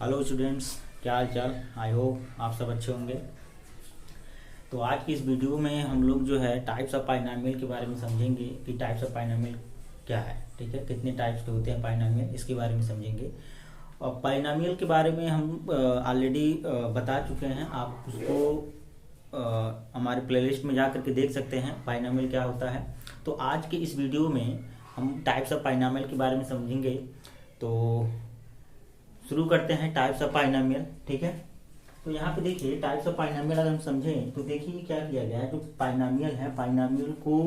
Hello students, क्या हाल चाल। I hope आप सब अच्छे होंगे। तो आज की इस वीडियो में हम लोग जो है टाइप्स ऑफ पाइनोमियल के बारे में समझेंगे कि टाइप्स ऑफ पाइनोमियल क्या है। ठीक है, कितने टाइप्स के होते हैं पाइनोमियल, इसके बारे में समझेंगे। और पाइनोमियल के बारे में हम ऑलरेडी बता चुके हैं। आप उसको हमारे प्लेलिस्ट में जा करके देख सकते हैं पाइनोमियल क्या होता है। तो आज के इस वीडियो में हम टाइप्स ऑफ पाइनोमियल के बारे में समझेंगे। तो शुरू करते हैं टाइप्स ऑफ पाइनोमियल। ठीक है, तो यहाँ पे देखिए टाइप्स ऑफ पाइनोमियल अगर हम समझें तो देखिए क्या किया गया है। जो पाइनोमियल है, पाइनोमियल को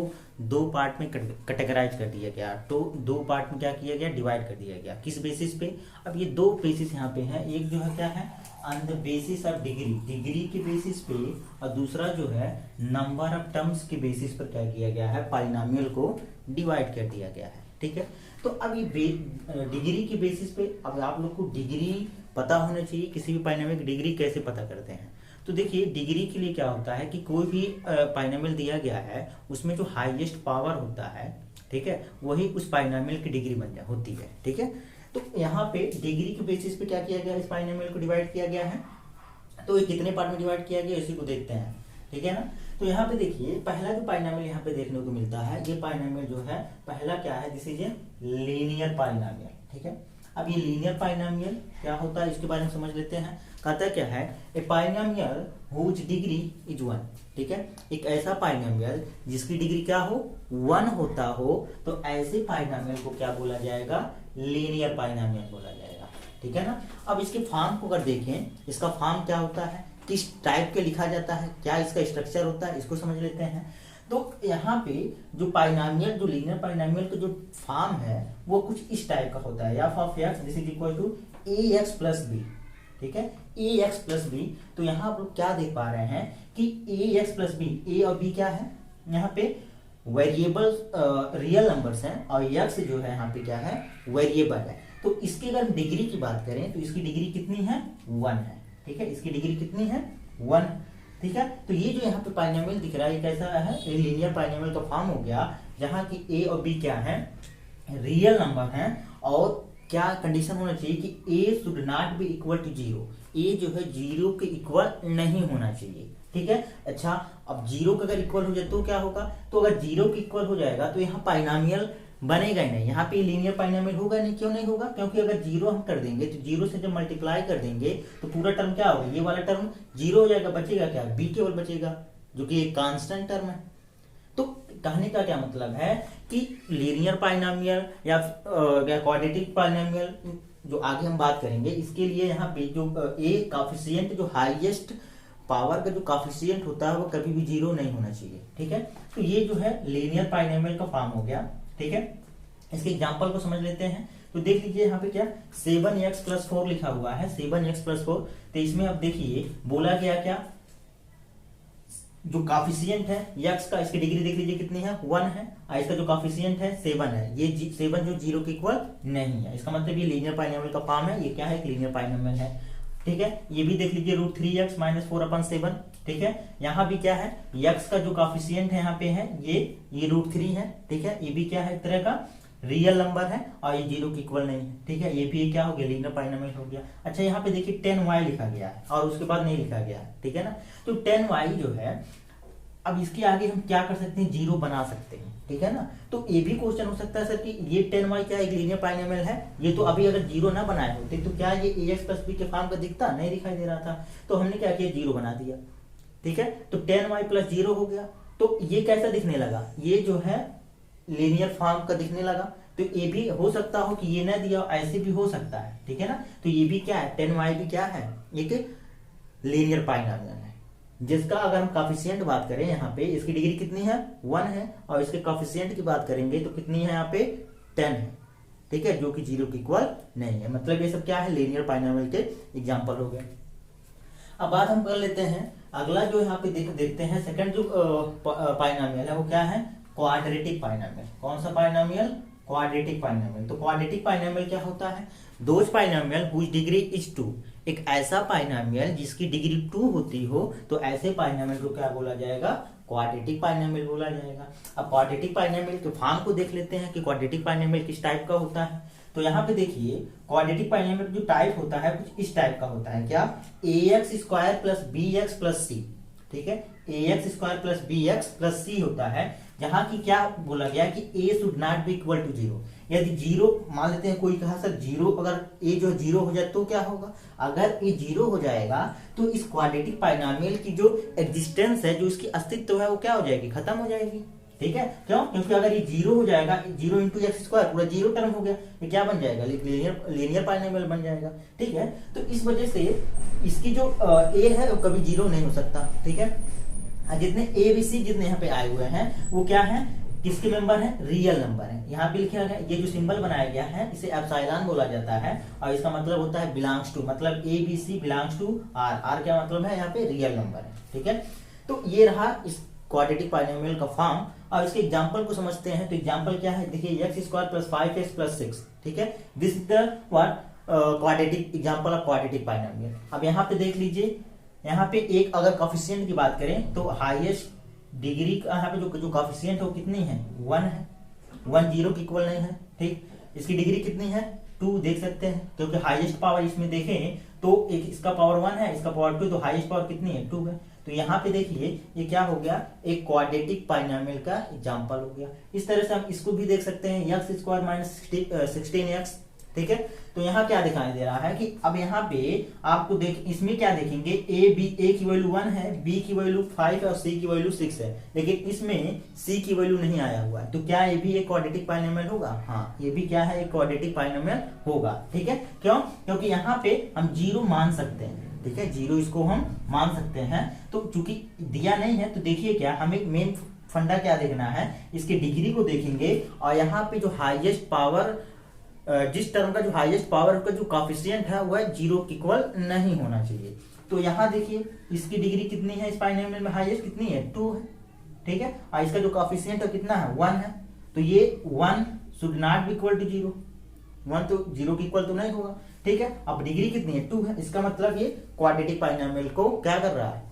दो पार्ट में कैटेगराइज कर दिया गया। तो दो पार्ट में क्या किया गया, डिवाइड कर दिया गया। किस बेसिस पे? अब ये दो बेसिस यहाँ पे है। एक जो है क्या है, on the basis of degree, degree के बेसिस पे, और दूसरा जो है नंबर ऑफ टर्म्स के बेसिस पर क्या किया गया है, पाइनोमियल को डिवाइड कर दिया गया है। ठीक है, तो अब ये डिग्री के बेसिस पे, अब आप लोग को डिग्री पता होना चाहिए। किसी भी पाइनोमियल की डिग्री कैसे पता करते हैं? तो देखिए डिग्री के लिए क्या होता है कि कोई भी पाइनोमियल दिया गया है उसमें जो हाईएस्ट पावर होता है, ठीक है, वही उस पाइनोमियल की डिग्री बन होती है। ठीक है, तो यहाँ पे डिग्री के बेसिस पे क्या किया गया, इस पाइनोमियल को डिवाइड किया गया है। तो ये कितने पार्ट में डिवाइड किया गया इसी को देखते हैं। ठीक है ना, तो यहाँ पे देखिए पहला जो पाइनोमियल यहाँ पे देखने को मिलता है, ये पाइनोमियल जो है पहला क्या है, दिस इज ए लीनियर पाइनोमियल। ठीक है, अब ये लीनियर पाइनोमियल क्या होता है इसके बारे में समझ लेते हैं। कहता क्या है, ए पाइनोमियल हुज डिग्री इज 1। ठीक है, एक ऐसा पाइनोमियल जिसकी डिग्री क्या हो, 1 होता हो, तो ऐसे पाइनोमियल को क्या बोला जाएगा, लीनियर पाइनोमियल बोला जाएगा। ठीक है ना, अब इसके फॉर्म को अगर देखें, इसका फॉर्म क्या होता है, किस टाइप के लिखा जाता है, क्या इसका स्ट्रक्चर होता है, इसको समझ लेते हैं। तो यहाँ पे जो पाइनोमियल, जो लीनियर पाइनोमियल का जो फॉर्म है वो कुछ इस टाइप का होता है। F of x this is equal to a x plus b. ठीक है, ए एक्स प्लस बी। तो यहाँ आप लोग क्या देख पा रहे हैं कि ए एक्स प्लस बी, ए और बी क्या है, यहाँ पे वेरिएबल रियल नंबर्स हैं, और एक्स जो है यहाँ पे क्या है, वेरिएबल है। तो इसकी अगर डिग्री की बात करें तो इसकी डिग्री कितनी है, 1 है। ठीक है, इसकी डिग्री कितनी है, 1। ठीक है, तो ये जो यहाँ पे पाइनोमियल दिख रहा है ये कैसा है, ये लीनियर पाइनोमियल का फॉर्म हो गया, जहाँ की ए और बी क्या है, रियल नंबर हैं। और क्या कंडीशन होना चाहिए कि a should not be equal to 0। A जो है 0 के इक्वल नहीं होना चाहिए। ठीक है, अच्छा अब 0 का अगर इक्वल हो जाए तो क्या होगा, तो अगर 0 के इक्वल हो जाएगा तो यहाँ पाइनोमियल बनेगा ही नहीं, यहाँ पे लीनियर पाइनोमियल होगा नहीं। क्यों नहीं होगा, क्योंकि अगर 0 हम कर देंगे तो 0 से जब मल्टीप्लाई कर देंगे तो पूरा टर्म क्या होगा, ये वाला टर्म 0 हो जाएगा, बचेगा क्या, बी केवल बचेगा, जो कि एक कांस्टेंट टर्म है। तो कहने का क्या मतलब है कि लीनियर पाइनोमियल या क्वाड्रेटिक पाइनोमियल, जो आगे हम बात करेंगे, इसके लिए यहाँ पे जो ए कॉफिशिएंट, जो हाईएस्ट पावर का जो कॉफिशिएंट होता है वो कभी भी 0 नहीं होना चाहिए। ठीक है, तो ये जो है लीनियर पाइनोमियल का फॉर्म हो गया। ठीक है, इसके एग्जांपल को समझ लेते हैं। तो देख लीजिए यहाँ पे क्या 7x प्लस 4 लिखा हुआ है, 7x प्लस 4। तो इसमें अब देखिए बोला गया क्या, जो कॉफिशिएंट है x का, इसकी डिग्री देख लीजिए कितनी है, 1 है, और इसका जो कॉफिशिएंट है 7 है। ये 7 जो 0 के इक्वल नहीं है, इसका मतलब ये लीनियर पाइनोमियल का फॉर्म है। ये क्या है, एक लीनियर पाइनोमियल है। ठीक है, ये भी देख लीजिए √3x माइनस 4/7। ठीक है, यहाँ भी क्या है, x का जो कॉफिशिएंट है यहाँ पे है ये √3 है। ठीक है, ये भी क्या है, एक तरह का रियल नंबर है, और ये 0 के इक्वल नहीं है। ठीक है, ये भी क्या हो गया, लीनियर पाइनोमियल हो गया। अच्छा यहाँ पे देखिए 10y लिखा गया है और उसके बाद नहीं लिखा गया है। ठीक है ना, तो 10y जो है, अब इसके आगे हम क्या कर सकते हैं, 0 बना सकते हैं। ठीक है ना, तो ये भी क्वेश्चन हो सकता है सर कि ये 10y क्या एक लीनियर पाइनोमियल है, ये तो अभी अगर 0 ना बनाए होते तो क्या ये ax प्लस बी के फॉर्म का दिखता, नहीं दिखाई दे रहा था। तो हमने क्या किया, 0 बना दिया। ठीक है, तो 10y प्लस 0 हो गया। तो ये कैसा दिखने लगा, ये जो है लीनियर फॉर्म का दिखने लगा। तो ये भी हो सकता हो कि ये ना दिया, ऐसे भी हो सकता है। ठीक है ना, तो ये भी क्या है, 10y भी क्या है, एक लीनियर पाइनोमियल है, जिसका अगर हम कॉफिशिएंट बात करें यहाँ पे, इसकी डिग्री कितनी है, 1 है, और इसके कॉफिशिएंट की बात करेंगे तो कितनी है, यहाँ पे 10 है। ठीक है, जो कि 0 के इक्वल नहीं है। मतलब ये सब क्या है, लीनियर पाइनोमियल के एग्जांपल हो गए। अब बात हम कर लेते हैं अगला जो यहाँ पे देखते हैं, सेकंड जो पाइनोमियल है वो क्या है, क्वाड्रेटिक पाइनोमियल। कौन सा पाइनोमियल, क्वाड्रेटिक पाइनोमियल। तो क्वाड्रेटिक पाइनोमियल क्या होता है, those polynomial whose degree is 2। एक ऐसा पाइनोमियल जिसकी डिग्री 2 होती हो, तो ऐसे पाइनोमियल को क्या बोला जाएगा, क्वाड्रेटिक पाइनोमियल बोला जाएगा। अब क्वाड्रेटिक पाइनोमियल के फॉर्म को देख लेते हैं कि क्वाड्रेटिक पाइनोमियल किस टाइप का होता है। तो यहाँ पे देखिए क्वाड्रेटिक पॉलिनोमियल जो टाइप होता है कुछ इस टाइप का होता है, क्या, ax square plus bx plus c, ठीक है, ax square plus bx plus c होता है, जहां की क्या बोला गया कि a should not be equal to 0। यदि जीरो मान लेते हैं, कोई कहा सर जीरो, अगर a जो जीरो हो जाए तो क्या होगा, अगर a जीरो हो जाएगा तो इस क्वाड्रेटिक पॉलिनोमियल की जो एग्जिस्टेंस है, जो इसकी अस्तित्व है, वो क्या हो जाएगी, खत्म हो जाएगी। ठीक है, क्यों, क्योंकि अगर ये जीरो हो जाएगा, जीरो इंटू एक्स स्क्वायर पूरा जीरो टर्म हो गया, ये क्या बन जाएगा, लीनियर पॉलिनोमियल बन जाएगा। ठीक है, तो इस वजह से इसकी जो a है वो कभी जीरो नहीं हो सकता। ठीक है, जितने ए बी सी जितने यहाँ पे आए हुए हैं वो क्या है, किसके मेंबर है, रियल नंबर है। यहाँ पे लिखा गया, ये जो सिंबल बनाया गया है इसे एप्सिलॉन बोला जाता है, और इसका मतलब होता है बिलोंग्स टू, मतलब a b c belongs to R. R क्या मतलब है, यहाँ पे रियल नंबर है। ठीक है, तो ये रहा इस क्वाड्रेटिक पॉलिनोमियल का फॉर्म। और इसके एग्जांपल को समझते हैं, तो एग्जांपल क्या है, देखिए x square plus 5x plus 6। ठीक है, this is the what quadratic example of quadratic polynomial. अब यहाँ पे देख लीजिए, यहाँ पे एक अगर कोफिशिएंट की बात करें तो हाईएस्ट डिग्री का यहाँ पे जो कोफिशिएंट है वो कितनी है, 1 है। 1 0 की इक्वल नहीं है। ठीक, इसकी डिग्री कितनी है, 2 देख सकते हैं, क्योंकि हाईएस्ट पावर इसमें देखें तो एक इसका पावर 1 है, इसका पावर 2, तो हाईएस्ट पावर कितनी है, 2 है। तो यहाँ पे देखिए ये क्या हो गया, एक क्वाड्रेटिक पॉलिनोमियल का एग्जांपल हो गया। इस तरह से हम इसको भी देख सकते हैं, एक्स स्क्वायर माइनस 16x। ठीक है, तो यहाँ क्या दिखाई दे रहा है कि अब यहाँ पे आपको देख, इसमें क्या देखेंगे, ए की वैल्यू 1 है, बी की वैल्यू 5 है और सी की वैल्यू 6 है, लेकिन इसमें सी की वैल्यू नहीं आया हुआ है। तो क्या ये भी एक क्वाड्रेटिक पॉलिनोमियल होगा, हाँ ये भी क्या है, एक क्वाड्रेटिक पॉलिनोमियल होगा। ठीक है, क्यों, क्योंकि यहाँ पे हम जीरो मान सकते हैं। ठीक है, जीरो इसको हम मान सकते हैं। तो चूंकि दिया नहीं है तो देखिए क्या, हमें मेन फंडा क्या देखना है, इसके डिग्री को देखेंगे, और यहाँ पे जो हाईएस्ट पावर, जिस टर्म का जो हाईएस्ट पावर का जो कोफिशिएंट है वह जीरो के इक्वल नहीं होना चाहिए। तो यहाँ देखिए इसकी डिग्री कितनी है, इस पॉलिनोमियल में हाईएस्ट कितनी है, 2 है। ठीक है, और इसका जो कोफिशिएंट है कितना है, 1 है। तो ये 1 should not be equal to 0, 1 तो 0 के इक्वल तो नहीं होगा। ठीक है, अब डिग्री कितनी है, 2 है। इसका मतलब ये क्वाड्रेटिक पॉलिनोमियल को क्या कर रहा है,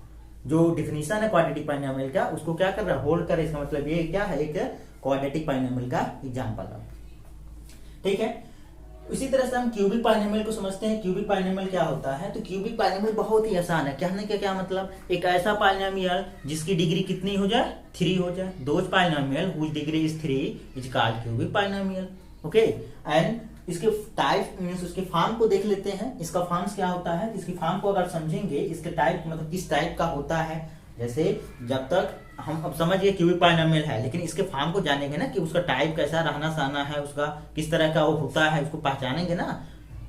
जो डिफिनीशन है क्वाड्रेटिक पॉलिनोमियल का उसको क्या कर रहा है, होल्ड कर। इसका मतलब ये क्या है, एक क्वाड्रेटिक पॉलिनोमियल का एग्जांपल है। ठीक है, इसी तरह से हम क्यूबिक पॉलिनोमियल को समझते हैं। क्यूबिक पॉलिनोमियल क्या होता है, तो क्यूबिक पॉलिनोमियल बहुत ही आसान है। कहने का क्या मतलब, एक ऐसा पॉलिनोमियल जिसकी डिग्री कितनी हो जाए, 3 हो जाए। Those polynomial which degree is 3 is called cubic polynomial. Okay, and इसके टाइप मींस उसके फॉर्म को देख लेते हैं। इसका फॉर्म्स क्या होता है, इसकी फॉर्म को अगर समझेंगे, इसके टाइप मतलब किस टाइप का होता है। जैसे जब तक हम अब समझ गए क्यूबिक पॉलिनोमियल है, लेकिन इसके फॉर्म को जानेंगे ना कि उसका टाइप कैसा रहना सहना है, उसका किस तरह का वो होता है, उसको पहचानेंगे ना।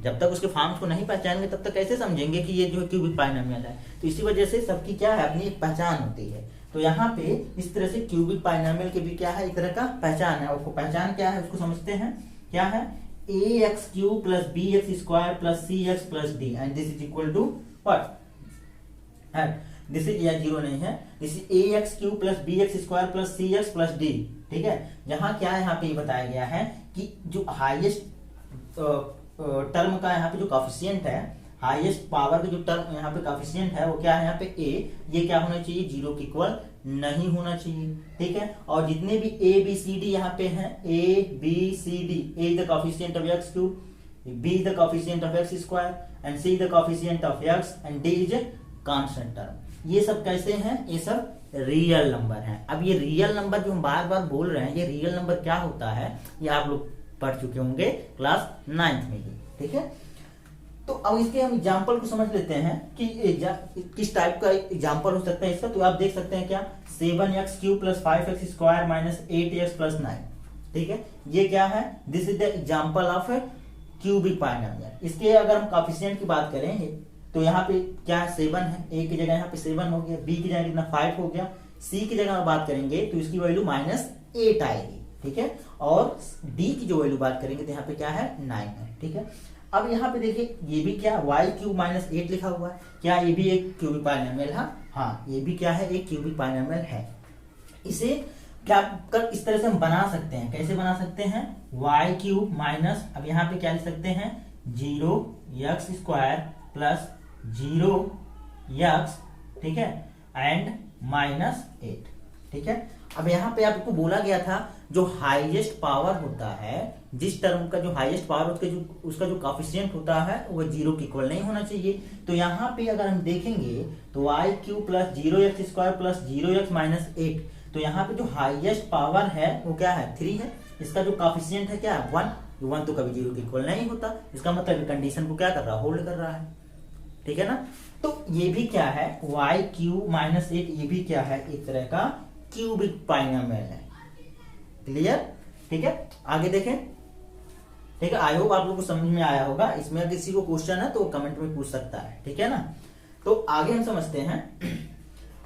जब तक उसके फॉर्म्स को नहीं पहचानेंगे तब तक कैसे समझेंगे कि ये जो है क्यूबिक पॉलिनोमियल है। तो इसी वजह से सबकी क्या है, अपनी एक पहचान होती है। तो यहाँ पे इस तरह से क्यूबिक पॉलिनोमियल की भी क्या है, एक तरह का पहचान है। उसको पहचान क्या है उसको समझते हैं, क्या है, ax cube plus bx square plus cx plus d and this is equal to what, this is, या जीरो नहीं है, this is ax cube plus bx square plus cx plus d। ठीक है, जहां क्या है, यहाँ पे बताया गया है कि जो हाईएस्ट टर्म का यहाँ पे जो कोफिशिएंट है, हाईएस्ट पावर का जो टर्म यहाँ पे कोफिशिएंट है वो क्या है, यहाँ पे a, ये क्या होना चाहिए, जीरो के इक्वल नहीं होना चाहिए। ठीक है, और जितने भी a b c d यहाँ पे हैं, a b c d, a is the coefficient of x cube, b is the coefficient of x square and c is the coefficient of x and d is a constant term। ये सब कैसे हैं, ये सब real number हैं। अब ये real number जो हम बार बार बोल रहे हैं, ये रियल नंबर क्या होता है, ये आप लोग पढ़ चुके होंगे क्लास 9th में ही। ठीक है, तो अब इसके हम एग्जाम्पल को समझ लेते हैं कि किस टाइप का एग्जाम्पल हो सकता है इसका। तो आप देख सकते हैं क्या, 7x cube plus 5x square minus 8x plus 9। ठीक है, ये क्या है, this is the example of cubic polynomial. इसके अगर हम कोफिशिएंट की बात करें तो यहाँ पे क्या है, 7 है, a की जगह यहाँ पे 7 हो गया, b की जगह कितना 5 हो गया, c की जगह बात करेंगे तो इसकी वैल्यू -8 आएगी। ठीक है, और d की जो वैल्यू बात करेंगे तो यहाँ पे क्या है, 9 है। ठीक है, अब यहाँ पे देखिए ये भी क्या, y क्यूब माइनस 8 लिखा हुआ है, क्या ये भी एक क्यूबिक पॉलिनोमियल है, हाँ ये भी क्या है, एक क्यूबिक पॉलिनोमियल है। इसे क्या कर इस तरह से हम बना सकते हैं, कैसे बना सकते हैं, y क्यूब माइनस, अब यहाँ पे क्या लिख सकते हैं, 0x स्क्वायर प्लस 0x, ठीक है, एंड -8। ठीक है, अब यहाँ पे आपको बोला गया था जो हाईएस्ट पावर होता है, जिस टर्म का जो हाईएस्ट पावर उसका जो कोफिशिएंट होता है वो 0 के इक्वल नहीं होना चाहिए। तो यहाँ पे अगर हम देखेंगे तो y cube plus 0x² plus 0x minus 8, तो यहाँ पे जो हाईएस्ट पावर है वो क्या है 3 है। इसका जो कोफिशिएंट है क्या है 1, 1 तो कभी 0 के इक्वल नहीं होता। इसका मतलब कंडीशन को क्या कर रहा है, होल्ड कर रहा है, ठीक है ना। तो ये भी क्या है वाई क्यू माइनस 8, ये भी क्या है एक तरह का क्यूबिक पाइनोमियल है। क्लियर, ठीक है। आगे देखें, ठीक है। आई होप आप लोगों को समझ में आया होगा। इसमें अगर किसी को क्वेश्चन है तो कमेंट में पूछ सकता है, ठीक है ना। तो आगे हम समझते हैं।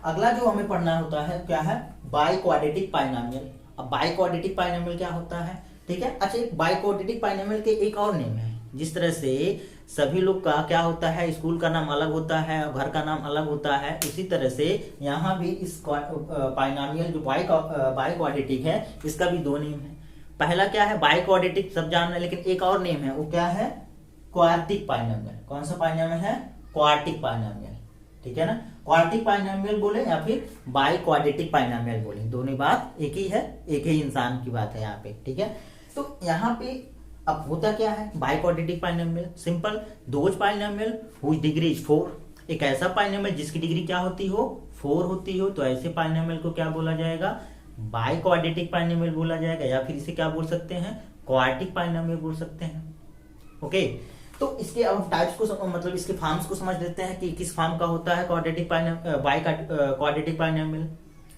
अगला जो हमें पढ़ना होता है क्या है, बाई क्वाड्रेटिक पाइनोमियल। अब बाई क्वाड्रेटिक पाइनोमियल क्या होता है, ठीक है। अच्छा, एक बाई क्वाड्रेटिक पाइनोमियल के एक और नेम है। जिस तरह से सभी लोग का क्या होता है, स्कूल का नाम अलग होता है और घर का नाम अलग होता है, इसी तरह से यहाँ भी इस पाइनोमियल जो बाई क्वाड्रेटिक है इसका भी 2 नेम है। पहला क्या है बाई क्वाड्रेटिक, सब जान रहे हैं, लेकिन एक और नेम है वो क्या है क्वार्टिक पाइनोमियल। कौन सा पाइनोमियल है, क्वार्टिक पाइनोमियल, ठीक है ना। क्वार्टिक पाइनोमियल बोले या फिर बाई क्वाड्रेटिक पाइनोमियल बोले, दोनों बात एक ही है, एक ही इंसान की बात है यहाँ पे, ठीक है। तो यहाँ पे अब होता क्या है biquadratic polynomial, simple those polynomial whose degree is 4। एक ऐसा पाइनोमियल जिसकी डिग्री क्या होती हो 4 होती हो, तो ऐसे पाइनोमियल को क्या बोला जाएगा, बाई क्वाड्रेटिक पाइनोमियल बोला जाएगा, या फिर इसे क्या बोल सकते हैं, क्वार्टिक पाइनोमियल बोल सकते हैं। ओके, तो इसके अब टाइप्स को मतलब इसके फॉर्म्स को समझ लेते हैं कि किस फॉर्म का होता है क्वाड्रेटिक बाई क्वाड्रेटिक पाइनोमियल,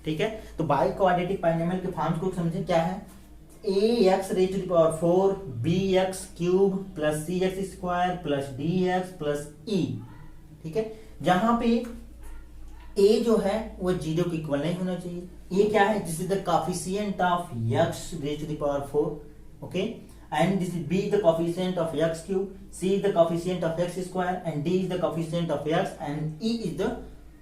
ठीक है। तो बाई क्वाड्रेटिक पाइनोमियल के फॉर्म्स को समझें क्या है, ax raised to the power 4 bx cube plus cx square plus dx plus e, ठीक है। जहां पे a जो है वो 0 के इक्वल नहीं होना चाहिए। ये क्या है, this is the coefficient of x raised to the power 4, okay, and this is b the coefficient of x cube, c is the coefficient of x square and d is the coefficient of x and e is the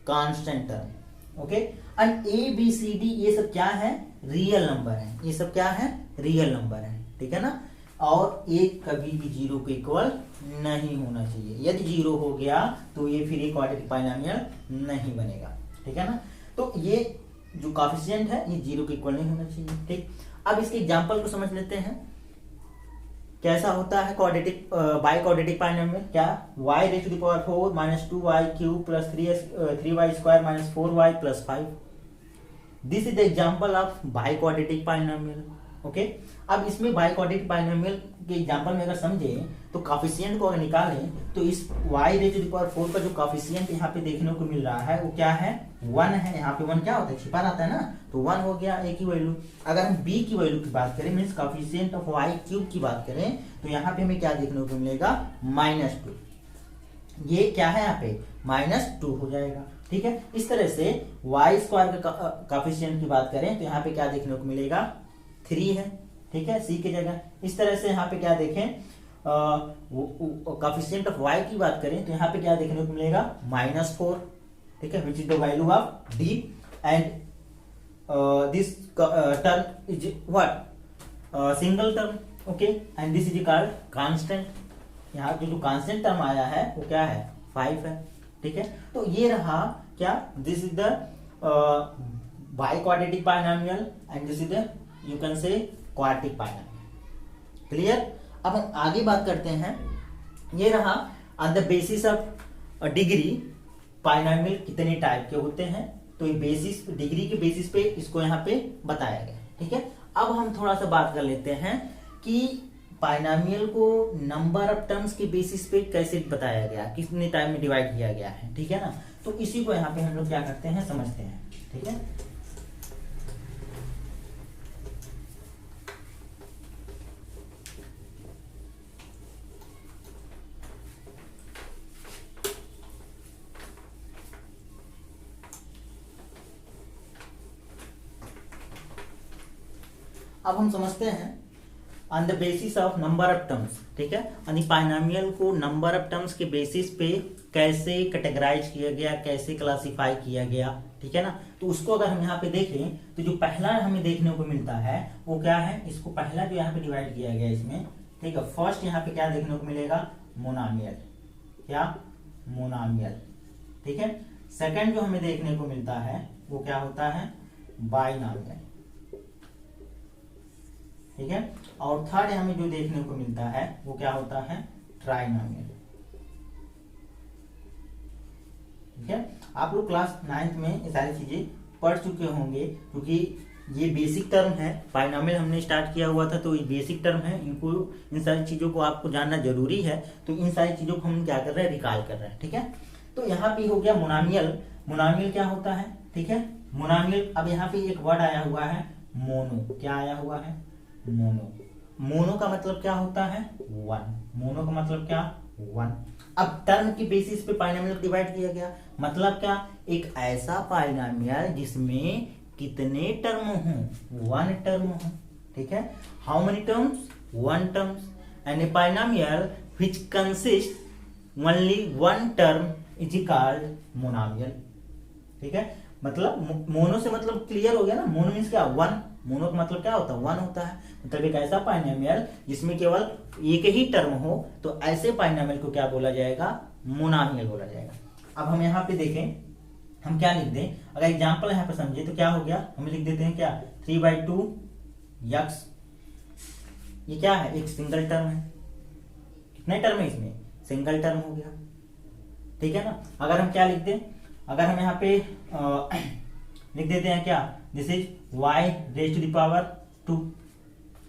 constant term, okay. And a b c d ये सब क्या है, real number है, ये सब क्या है, real number है, ठीक है ना। और ये कभी भी 0 के इक्वल नहीं होना चाहिए। यदि 0 हो गया तो ये फिर एक क्वाड्रेटिक पाइनोमियल नहीं बनेगा, ठीक है ना। तो ये जो कोफिशिएंट है ये 0 के इक्वल नहीं होना चाहिए, ठीक। अब इसके एग्जांपल को समझ लेते हैं, कैसा होता है क्वाड्रेटिक बाई क्वाड्रेटिक पाइनोमियल, क्या y raise to the power 4 minus 2y cube plus 3y square minus 4y plus 5। This is the example of biquadratic polynomial, okay. अब इसमें बाई क्वाड्रेटिक पाइनोमियल के एग्जांपल में अगर समझे तो कोफिशिएंट को अगर निकालें तो इस y raise to the power 4 का जो कोफिशिएंट यहाँ पे देखने को मिल रहा है वो क्या है 1 है। यहाँ पे 1 क्या होता है, छिपा रहता है ना, तो 1 हो गया a की वैल्यू। अगर हम b की वैल्यू की बात करें means coefficient of y cube की बात करें तो यहाँ पे हमें क्या देखने को मिलेगा -2। ये क्या है यहाँ पे -2 हो जाएगा, ठीक है। इस तरह से y स्क्वायर का कोफिशिएंट की बात करें तो यहाँ पे क्या देखने को मिलेगा 3 है, ठीक है, c की जगह। इस तरह से यहाँ पे क्या देखें कोफिशिएंट ऑफ y की बात करें तो यहाँ पे क्या देखने को मिलेगा -4, ठीक है, which is the value of d and this term is what single term, okay, and this is called constant. यहाँ जो कांस्टेंट टर्म आया है वो क्या है 5 है, ठीक है। तो ये रहा क्या, this is the by quadratic पाइनोमियल and this is the you can say quartic पाइनोमियल। Clear. अब हम आगे बात करते हैं, ये रहा on the basis of degree पाइनोमियल कितने टाइप के होते हैं, तो ये बेसिस डिग्री के बेसिस पे इसको यहाँ पे बताया गया, ठीक है। अब हम थोड़ा सा बात कर लेते हैं कि पाइनोमियल को नंबर ऑफ टर्म्स के बेसिस पे कैसे बताया गया, कितने टाइम में डिवाइड किया गया है, ठीक है ना। तो इसी को यहाँ पे हम लोग क्या करते हैं समझते हैं, ठीक है। अब हम समझते हैं on the basis of number of terms, ठीक है। यानी पाइनोमियल को नंबर ऑफ टर्म्स के बेसिस पे कैसे कैटेगराइज किया गया, कैसे क्लासिफाई किया गया, ठीक है ना। तो उसको अगर हम यहाँ पे देखें तो जो पहला हमें देखने को मिलता है वो क्या है, इसको पहला जो यहाँ पे डिवाइड किया गया इसमें, ठीक है। फर्स्ट यहाँ पे क्या देखने को मिलेगा मोनोमियल, क्या मोनोमियल, ठीक है। सेकंड जो हमें देखने को मिलता है वो क्या होता है बाइनोमियल, ठीक है। और थर्ड हमें जो देखने को मिलता है वो क्या होता है, ट्राइनोमियल। ठीक है, आप लोग क्लास 9th में ये सारी चीजें पढ़ चुके होंगे, क्योंकि ये बेसिक टर्म है। बाइनोमियल हमने स्टार्ट किया हुआ था, तो ये बेसिक टर्म है, इनको इन सारी चीजों को आपको जानना जरूरी है। तो इन सारी चीजों को हम क्या कर रहे हैं, रिकॉल कर रहे हैं। ठीक है, तो यहाँ पे हो गया मोनोमियल। मोनोमियल क्या होता है, ठीक है, मोनोमियल। अब यहाँ पे एक वर्ड आया हुआ है मोनो, क्या आया हुआ है, मोनो। मोनो का मतलब क्या होता है, वन। मोनो का मतलब क्या, वन। अब टर्म की बेसिस पे पाइनोमियल डिवाइड किया गया, मतलब क्या, एक ऐसा पाइनोमियल जिसमें कितने टर्म हो, वन टर्म हो। ठीक है, how many terms, one terms. And A पाइनोमियल which consist only one term is called monomial. ठीक है, मतलब मोनो से मतलब क्लियर हो गया ना, मोनो मीन्स क्या, वन। मोनो का मतलब क्या होता है, वन होता है। मतलब एक ऐसा पाइनोमियल जिसमें केवल एक ही टर्म हो, तो ऐसे पाइनोमियल को क्या बोला जाएगा, मोनोमियल बोला जाएगा। अब हम यहाँ पे देखें, हम क्या लिख दें, अगर एग्जांपल यहाँ पे समझे तो क्या हो गया, हम लिख देते हैं क्या, 3/2 यक्स। ये क्या है, एक सिंगल टर्म है। कितने टर्म है इसमें, सिंगल टर्म हो गया। ठीक है ना। अगर हम क्या लिख दें, अगर हम यहाँ पे लिख देते हैं क्या, this is y raise to the power 2।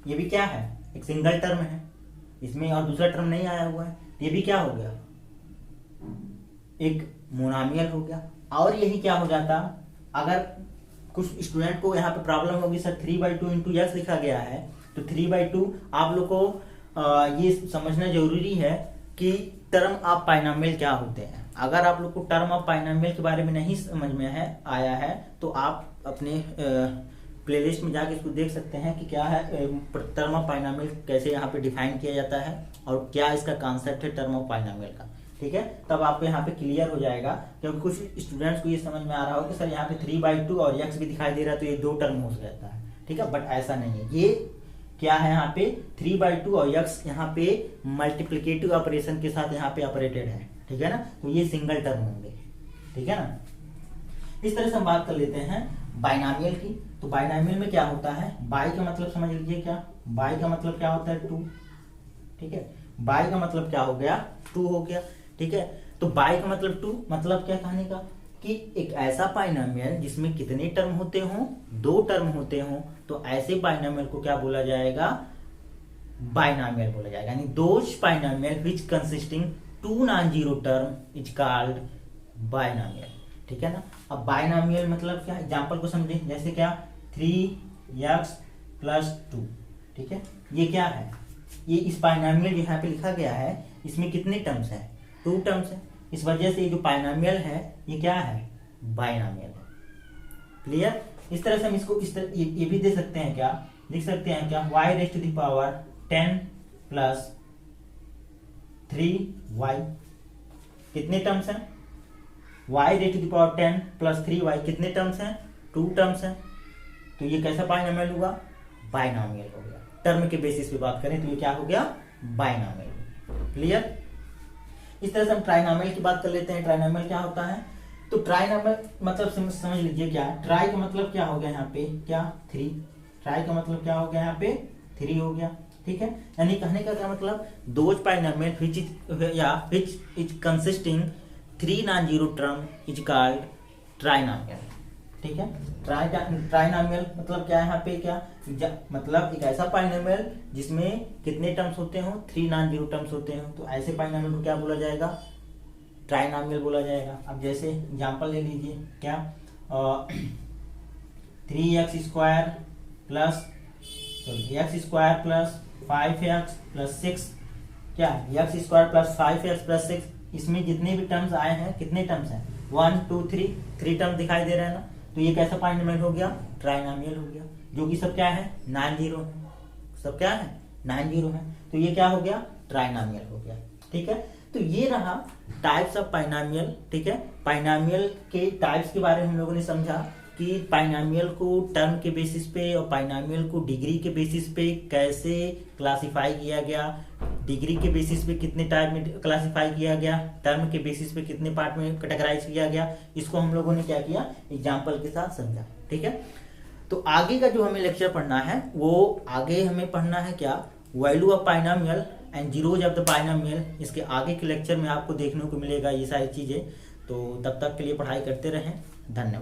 ये भी क्या है, एक सिंगल टर्म है, इसमें और दूसरा टर्म नहीं आया हुआ है, ये भी क्या हो गया, एक मोनोमियल हो गया। और यही क्या हो जाता, अगर कुछ स्टूडेंट को यहाँ पे प्रॉब्लम होगी, सर 3/2 इंटू यक्स लिखा गया है, तो 3/2 आप लोग को ये समझना जरूरी है कि टर्म ऑफ पाइनोमियल क्या होते हैं। अगर आप लोग को टर्म ऑफ पाइनोमियल के बारे में नहीं समझ में आया है, तो आप अपने प्लेलिस्ट में जाके इसको देख सकते हैं कि क्या है टर्म ऑफ पाइनोमियल, कैसे यहाँ पे डिफाइन किया जाता है और क्या इसका कॉन्सेप्ट है टर्म ऑफ पाइनोमियल का। ठीक है, तब आपको यहाँ पे क्लियर हो जाएगा। क्योंकि कुछ स्टूडेंट्स को ये समझ में आ रहा हो कि सर यहाँ पे 3/2 और यक्स भी दिखाई दे रहा है, तो ये दो टर्म हो जाता है। ठीक है, बट ऐसा नहीं है। ये क्या है, यहाँ पे 3/2 और यक्स यहाँ पे मल्टीप्लिकेटिव ऑपरेशन के साथ यहाँ पे ऑपरेटेड है। ठीक है ना, तो ये सिंगल टर्म होंगे। ठीक है ना। इस तरह से हम बात कर लेते हैं बाइनोमियल की। तो बाइनोमियल में क्या होता है, बाई का मतलब समझ लीजिए, क्या बाई का मतलब क्या होता है, 2। ठीक है, बाई का मतलब क्या हो गया, 2 हो गया। ठीक है, तो बाई का मतलब 2, मतलब क्या कहने का, कि एक ऐसा बाइनोमियल जिसमें कितने टर्म होते हों, 2 टर्म होते हों, तो ऐसे बाइनोमियल को क्या बोला जाएगा, बाइनोमियल बोला जाएगा। यानी those binomial which consisting 2 non-zero term is called binomial. ठीक है ना। अब बाइनोमियल मतलब क्या, एग्जांपल को समझें, जैसे क्या, 3x + 2। ठीक है, ये क्या है, ये इस बाइनोमियल जो यहाँ पे लिखा गया है, इसमें कितने टर्म्स हैं, 2 टर्म्स है। इस वजह से ये जो बाइनोमियल है ये क्या है, बाइनोमियल है। क्लियर। इस तरह से हम इसको इस तरह ये भी दे सकते हैं, क्या लिख सकते हैं, क्या y raise to the power 10 + 3y। कितने टर्म्स हैं, y raise to the power 10 + 3y कितने टर्म्स हैं, 2 टर्म्स हैं। तो ये कैसा बाइनोमियल हुआ, बाइनोमियल हो गया। टर्म के बेसिस पे बात करें तो ये क्या हो गया, बाइनोमियल। क्लियर। इस तरह से हम ट्राइनोमियल की बात कर लेते हैं। ट्राइनोमियल क्या होता है, तो ट्राइनोमियल मतलब समझ लीजिए, क्या ट्राई का मतलब क्या हो गया यहाँ पे, क्या 3। ट्राई का मतलब क्या हो गया, यहाँ पे 3 हो गया। ठीक है, यानी कहने का क्या मतलब, those binomial which is consisting 3 non-zero term is called trinomial. ठीक है, ट्राइनोमियल मतलब क्या है, यहाँ पे क्या मतलब, एक ऐसा बाइनोमियल जिसमें कितने टर्म्स होते हो, 3 नॉन-जीरो टर्म्स होते हैं, तो ऐसे बाइनोमियल को क्या बोला जाएगा, ट्राइनोमियल बोला जाएगा। अब जैसे एग्जांपल ले लीजिए, क्या 3x² + 5x + 6, क्या x² + 5x + 6, इसमें जितने भी टर्म्स आए हैं, कितने टर्म्स हैं, 1 2 3 टर्म दिखाई दे रहे हैं ना। तो ये कैसा बाइनोमियल हो गया, ट्राइनोमियल हो गया, जो कि सब क्या है, नॉन-जीरो है। सब क्या है, नॉन-जीरो है, तो ये क्या हो गया, ट्राइनोमियल हो गया। ठीक है, तो ये रहा टाइप्स ऑफ बाइनोमियल। ठीक है, बाइनोमियल के टाइप्स के बारे में हम लोगों ने समझा कि बाइनोमियल को टर्म के बेसिस पे और बाइनोमियल को डिग्री के बेसिस पे कैसे क्लासिफाई किया गया, डिग्री के बेसिस पे कितने टाइप में क्लासिफाई किया गया, टर्म के बेसिस पे कितने पार्ट में कैटेगराइज किया गया, इसको हम लोगों ने क्या किया, एग्जांपल के साथ समझा। ठीक है, तो आगे का जो हमें लेक्चर पढ़ना है वो आगे हमें पढ़ना है क्या, value of पाइनोमियल and zeros of the पाइनोमियल। इसके आगे के लेक्चर में आपको देखने को मिलेगा ये सारी चीज़ें। तो तब तक के लिए पढ़ाई करते रहें। धन्यवाद।